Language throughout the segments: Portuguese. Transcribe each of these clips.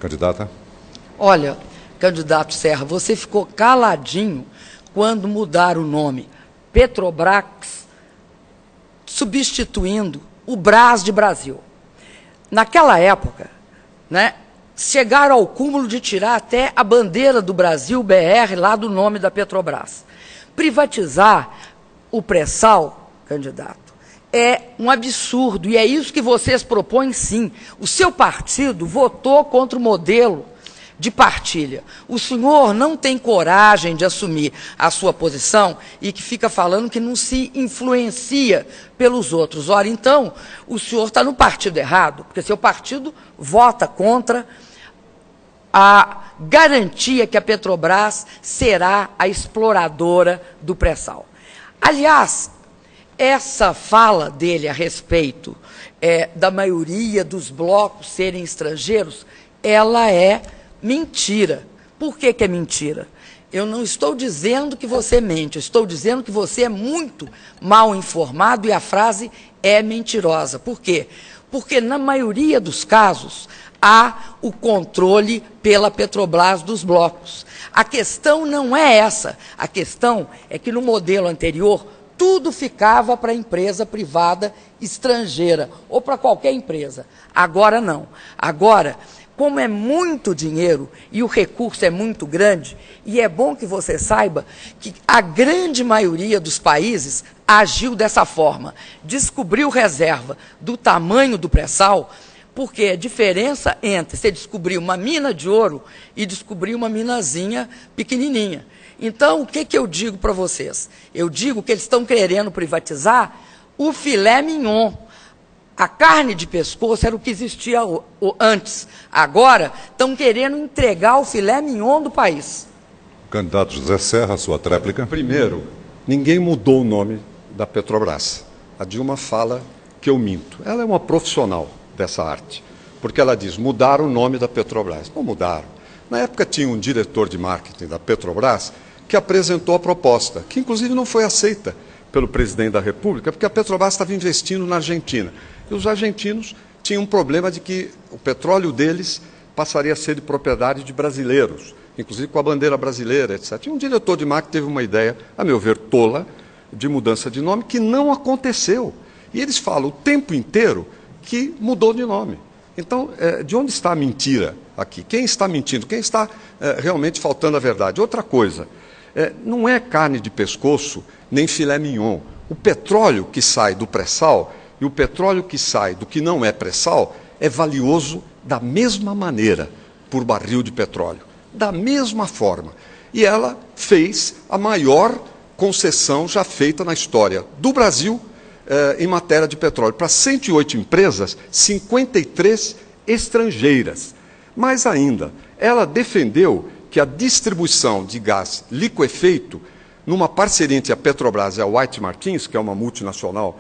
Candidata. Olha, candidato Serra, você ficou caladinho quando mudaram o nome Petrobras, substituindo o Brás de Brasil. Naquela época, né, chegaram ao cúmulo de tirar até a bandeira do Brasil, BR, lá do nome da Petrobras. Privatizar o pré-sal, candidato, é um absurdo, e é isso que vocês propõem, sim. O seu partido votou contra o modelo de partilha. O senhor não tem coragem de assumir a sua posição e que fica falando que não se influencia pelos outros. Ora, então, o senhor está no partido errado, porque seu partido vota contra a garantia que a Petrobras será a exploradora do pré-sal. Aliás, essa fala dele a respeito da maioria dos blocos serem estrangeiros, ela é mentira. Por que é mentira? Eu não estou dizendo que você mente, eu estou dizendo que você é muito mal informado e a frase é mentirosa. Por quê? Porque na maioria dos casos há o controle pela Petrobras dos blocos. A questão não é essa, a questão é que no modelo anterior tudo ficava para a empresa privada estrangeira ou para qualquer empresa. Agora não. Agora, como é muito dinheiro e o recurso é muito grande, e é bom que você saiba que a grande maioria dos países agiu dessa forma, descobriu reserva do tamanho do pré-sal, porque a diferença entre você descobrir uma mina de ouro e descobrir uma minazinha pequenininha. Então, o que eu digo para vocês? Eu digo que eles estão querendo privatizar o filé mignon. A carne de pescoço era o que existia antes. Agora, estão querendo entregar o filé mignon do país. Candidato José Serra, sua tréplica. Primeiro, ninguém mudou o nome da Petrobras. A Dilma fala que eu minto. Ela é uma profissional dessa arte, porque ela diz, mudaram o nome da Petrobras. Não mudaram. Na época tinha um diretor de marketing da Petrobras que apresentou a proposta, que inclusive não foi aceita pelo presidente da República, porque a Petrobras estava investindo na Argentina. E os argentinos tinham um problema de que o petróleo deles passaria a ser de propriedade de brasileiros, inclusive com a bandeira brasileira, etc. E um diretor de marketing teve uma ideia, a meu ver, tola, de mudança de nome, que não aconteceu. E eles falam o tempo inteiro que mudou de nome. Então, de onde está a mentira aqui? Quem está mentindo? Quem está realmente faltando a verdade? Outra coisa, não é carne de pescoço nem filé mignon. O petróleo que sai do pré-sal e o petróleo que sai do que não é pré-sal é valioso da mesma maneira por barril de petróleo, da mesma forma. E ela fez a maior concessão já feita na história do Brasil em matéria de petróleo. Para 108 empresas, 53 estrangeiras. Mais ainda, ela defendeu que a distribuição de gás liquefeito, numa parceria entre a Petrobras e a White Martins, que é uma multinacional,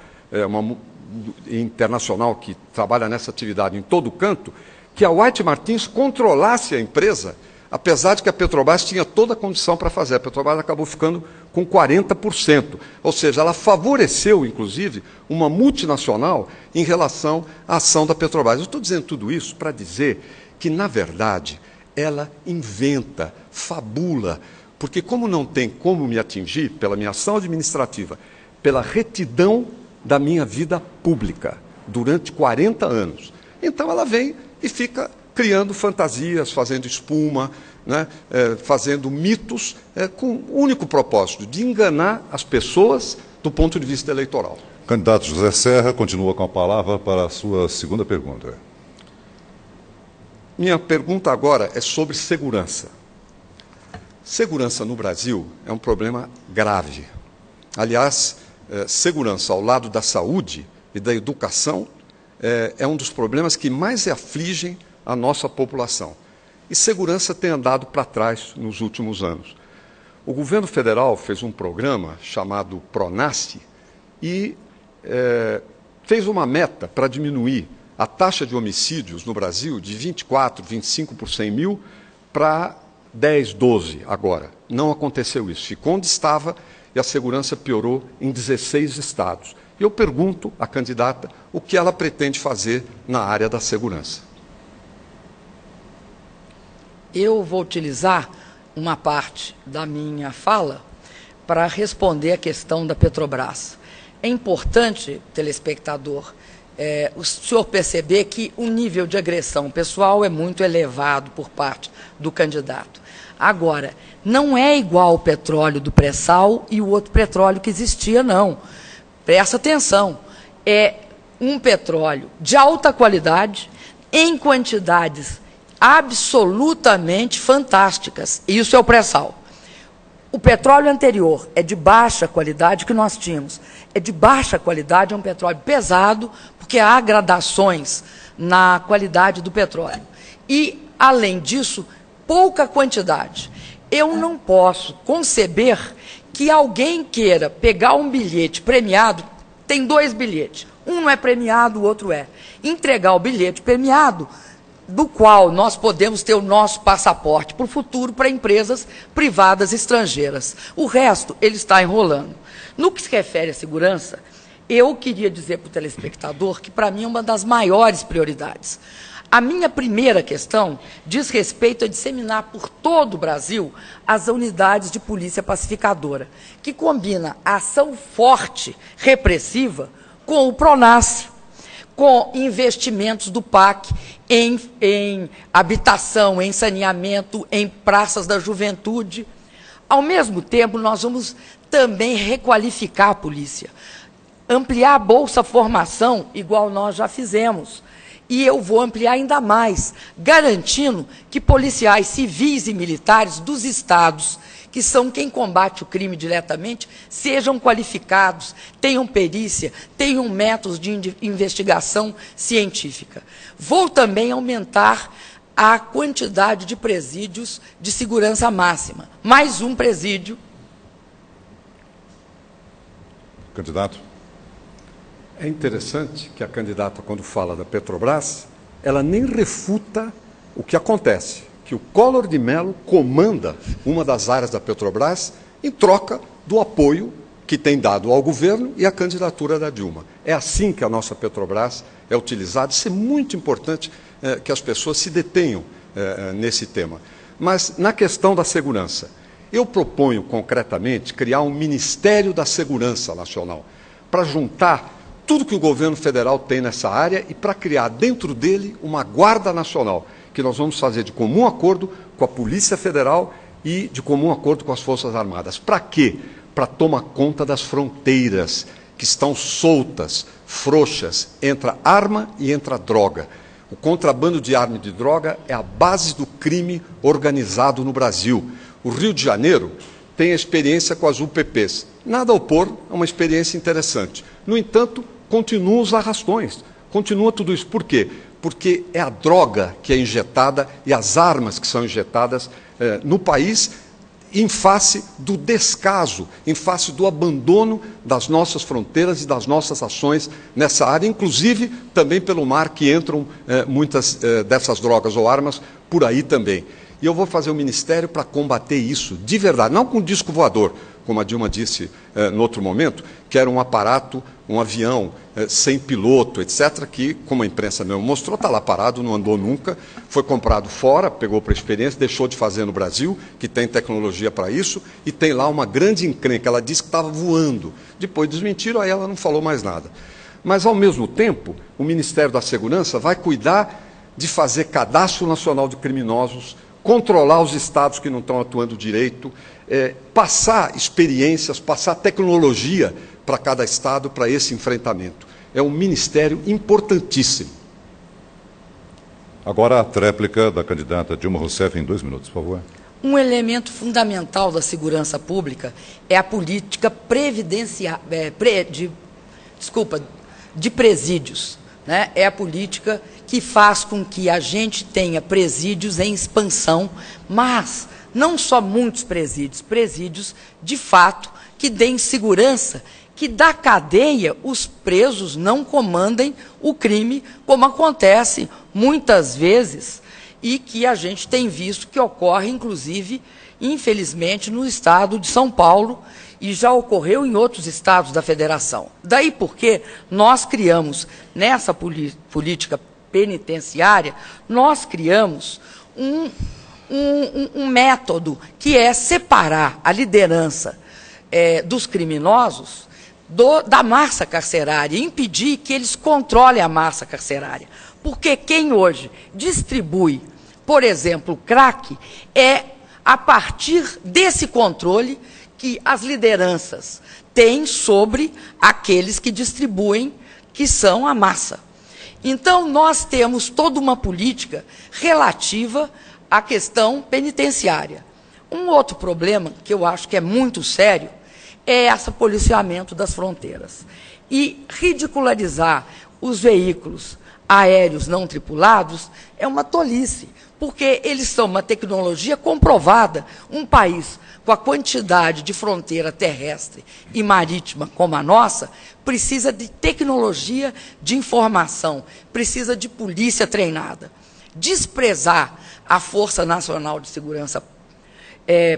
internacional que trabalha nessa atividade em todo canto, que a White Martins controlasse a empresa, apesar de que a Petrobras tinha toda a condição para fazer. A Petrobras acabou ficando com 40%. Ou seja, ela favoreceu, inclusive, uma multinacional em relação à ação da Petrobras. Eu estou dizendo tudo isso para dizer que, na verdade, ela inventa, fabula, porque como não tem como me atingir pela minha ação administrativa, pela retidão da minha vida pública durante 40 anos, então ela vem e fica criando fantasias, fazendo espuma, né, fazendo mitos, com o único propósito de enganar as pessoas do ponto de vista eleitoral. Candidato José Serra continua com a palavra para a sua segunda pergunta. Minha pergunta agora é sobre segurança. Segurança no Brasil é um problema grave. Aliás, segurança ao lado da saúde e da educação é um dos problemas que mais afligem a nossa população. E segurança tem andado para trás nos últimos anos. O governo federal fez um programa chamado PRONASSE e fez uma meta para diminuir a taxa de homicídios no Brasil de 24, 25 por 100 mil para 10, 12 agora. Não aconteceu isso. Ficou onde estava e a segurança piorou em 16 estados. E eu pergunto à candidata o que ela pretende fazer na área da segurança. eu vou utilizar uma parte da minha fala para responder a questão da Petrobras. É importante, telespectador, o senhor perceber que o nível de agressão pessoal é muito elevado por parte do candidato. Agora, não é igual o petróleo do pré-sal e o outro petróleo que existia, não. Presta atenção, é um petróleo de alta qualidade, em quantidades absolutamente fantásticas. Isso é o pré-sal. O petróleo anterior é de baixa qualidade, que nós tínhamos. É de baixa qualidade, é um petróleo pesado, porque há gradações na qualidade do petróleo. E, além disso, pouca quantidade. Eu não posso conceber que alguém queira pegar um bilhete premiado, tem 2 bilhetes, um não é premiado, o outro é. Entregar o bilhete premiado, do qual nós podemos ter o nosso passaporte para o futuro para empresas privadas estrangeiras. O resto, ele está enrolando. No que se refere à segurança, eu queria dizer para o telespectador que, para mim, é uma das maiores prioridades. A minha primeira questão diz respeito a disseminar por todo o Brasil as unidades de polícia pacificadora, que combina a ação forte, repressiva, com o PRONASSE, com investimentos do PAC em habitação, em saneamento, em praças da juventude. Ao mesmo tempo, nós vamos também requalificar a polícia, ampliar a Bolsa Formação, igual nós já fizemos. E eu vou ampliar ainda mais, garantindo que policiais civis e militares dos estados, que são quem combate o crime diretamente, sejam qualificados, tenham perícia, tenham métodos de investigação científica. Vou também aumentar a quantidade de presídios de segurança máxima. Mais um presídio. Candidato. É interessante que a candidata, quando fala da Petrobras, ela nem refuta o que acontece, que o Collor de Mello comanda uma das áreas da Petrobras em troca do apoio que tem dado ao governo e à candidatura da Dilma. É assim que a nossa Petrobras é utilizada. Isso é muito importante que as pessoas se detenham nesse tema. Mas, na questão da segurança, eu proponho concretamente criar um Ministério da Segurança Nacional para juntar tudo que o governo federal tem nessa área e para criar dentro dele uma Guarda Nacional, que nós vamos fazer de comum acordo com a Polícia Federal e de comum acordo com as Forças Armadas. Para quê? Para tomar conta das fronteiras que estão soltas, frouxas, entre a arma e entre a droga. O contrabando de arma e de droga é a base do crime organizado no Brasil. O Rio de Janeiro tem a experiência com as UPPs. Nada a opor, é uma experiência interessante. No entanto, continuam os arrastões, continua tudo isso. Por quê? Porque é a droga que é injetada e as armas que são injetadas no país em face do descaso, em face do abandono das nossas fronteiras e das nossas ações nessa área, inclusive também pelo mar, que entram muitas dessas drogas ou armas por aí também. E eu vou fazer um ministério para combater isso de verdade, não com disco voador, como a Dilma disse no outro momento, que era um aparato, um avião sem piloto, etc., que, como a imprensa mesmo mostrou, está lá parado, não andou nunca, foi comprado fora, pegou para a experiência, deixou de fazer no Brasil, que tem tecnologia para isso, e tem lá uma grande encrenca. Ela disse que estava voando. Depois desmentiram, aí ela não falou mais nada. Mas, ao mesmo tempo, o Ministério da Segurança vai cuidar de fazer cadastro nacional de criminosos, controlar os estados que não estão atuando direito, passar experiências, passar tecnologia para cada estado, para esse enfrentamento. É um ministério importantíssimo. Agora a tréplica da candidata Dilma Rousseff em 2 minutos, por favor. Um elemento fundamental da segurança pública é a política de presídios, né? É a política que faz com que a gente tenha presídios em expansão, mas não só muitos presídios de fato que deem segurança, que da cadeia os presos não comandem o crime, como acontece muitas vezes e que a gente tem visto que ocorre, inclusive, infelizmente, no estado de São Paulo e já ocorreu em outros estados da federação. Daí porque nós criamos, nessa política penitenciária, nós criamos um método que é separar a liderança dos criminosos da massa carcerária, impedir que eles controlem a massa carcerária. Porque quem hoje distribui, por exemplo, o crack, é a partir desse controle que as lideranças têm sobre aqueles que distribuem, que são a massa. Então, nós temos toda uma política relativa à questão penitenciária. Um outro problema, que eu acho que é muito sério, é esse policiamento das fronteiras. E ridicularizar os veículos aéreos não tripulados é uma tolice, porque eles são uma tecnologia comprovada. Um país com a quantidade de fronteira terrestre e marítima como a nossa, precisa de tecnologia de informação, precisa de polícia treinada. Desprezar a Força Nacional de Segurança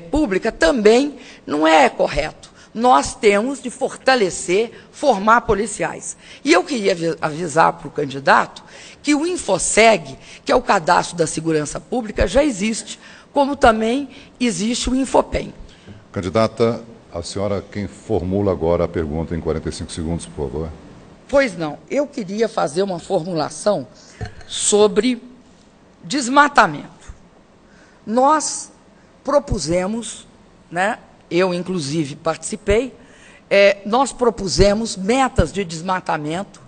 Pública também não é correto. Nós temos de fortalecer, formar policiais. E eu queria avisar para o candidato que o InfoSeg, que é o Cadastro da Segurança Pública, já existe, como também existe o Infopem. Candidata, a senhora quem formula agora a pergunta em 45 segundos, por favor. Pois não, eu queria fazer uma formulação sobre desmatamento. Nós propusemos, né, eu inclusive participei, nós propusemos metas de desmatamento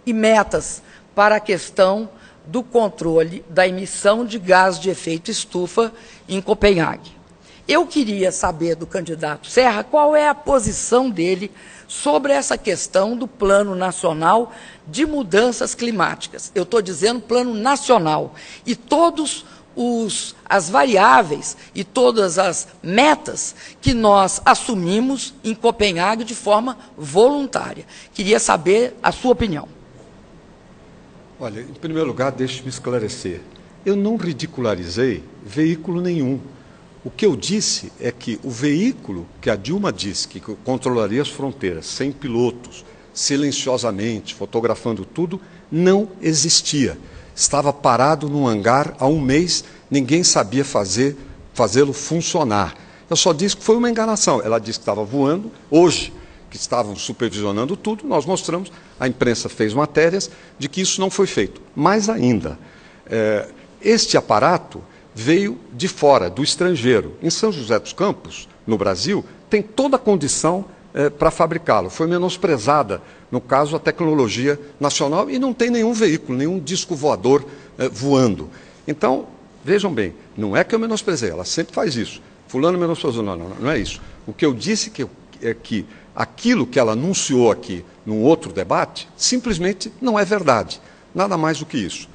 e metas para a questão do controle da emissão de gás de efeito estufa em Copenhague. Eu queria saber do candidato Serra qual é a posição dele sobre essa questão do Plano Nacional de Mudanças Climáticas. Eu estou dizendo Plano Nacional. E todas as variáveis e todas as metas que nós assumimos em Copenhague de forma voluntária. Queria saber a sua opinião. Olha, em primeiro lugar, deixe-me esclarecer. Eu não ridicularizei veículo nenhum. O que eu disse é que o veículo que a Dilma disse que controlaria as fronteiras sem pilotos, silenciosamente, fotografando tudo, não existia. Estava parado num hangar há um mês, ninguém sabia fazê-lo funcionar. Eu só disse que foi uma enganação. Ela disse que estava voando. Hoje, que estavam supervisionando tudo, nós mostramos, a imprensa fez matérias de que isso não foi feito. Mais ainda, este aparato veio de fora, do estrangeiro. Em São José dos Campos, no Brasil, tem toda a condição para fabricá-lo. Foi menosprezada, no caso, a tecnologia nacional e não tem nenhum veículo, nenhum disco voador voando. Então, vejam bem, não é que eu menosprezei, ela sempre faz isso. Fulano menosprezou, não é isso. O que eu disse é que aquilo que ela anunciou aqui num outro debate, simplesmente não é verdade. Nada mais do que isso.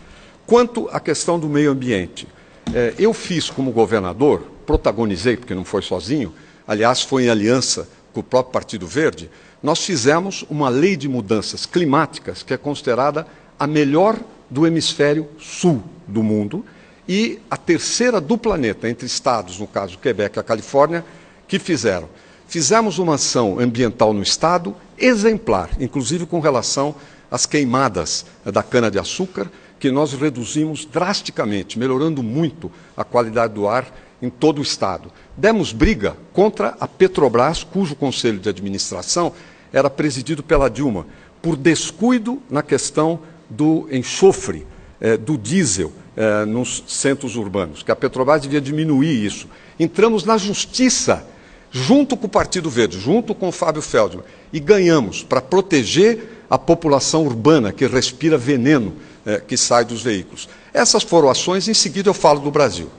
Quanto à questão do meio ambiente, eu fiz como governador, protagonizei, porque não foi sozinho, aliás, foi em aliança com o próprio Partido Verde, nós fizemos uma lei de mudanças climáticas que é considerada a melhor do hemisfério sul do mundo e a terceira do planeta, entre estados, no caso Quebec e a Califórnia, que fizeram. Fizemos uma ação ambiental no estado exemplar, inclusive com relação às queimadas da cana-de-açúcar, que nós reduzimos drasticamente, melhorando muito a qualidade do ar em todo o estado. Demos briga contra a Petrobras, cujo conselho de administração era presidido pela Dilma, por descuido na questão do enxofre, do diesel nos centros urbanos, que a Petrobras devia diminuir isso. Entramos na justiça, junto com o Partido Verde, junto com o Fábio Feldman, e ganhamos para proteger a população urbana que respira veneno que sai dos veículos. Essas foram ações, em seguida eu falo do Brasil.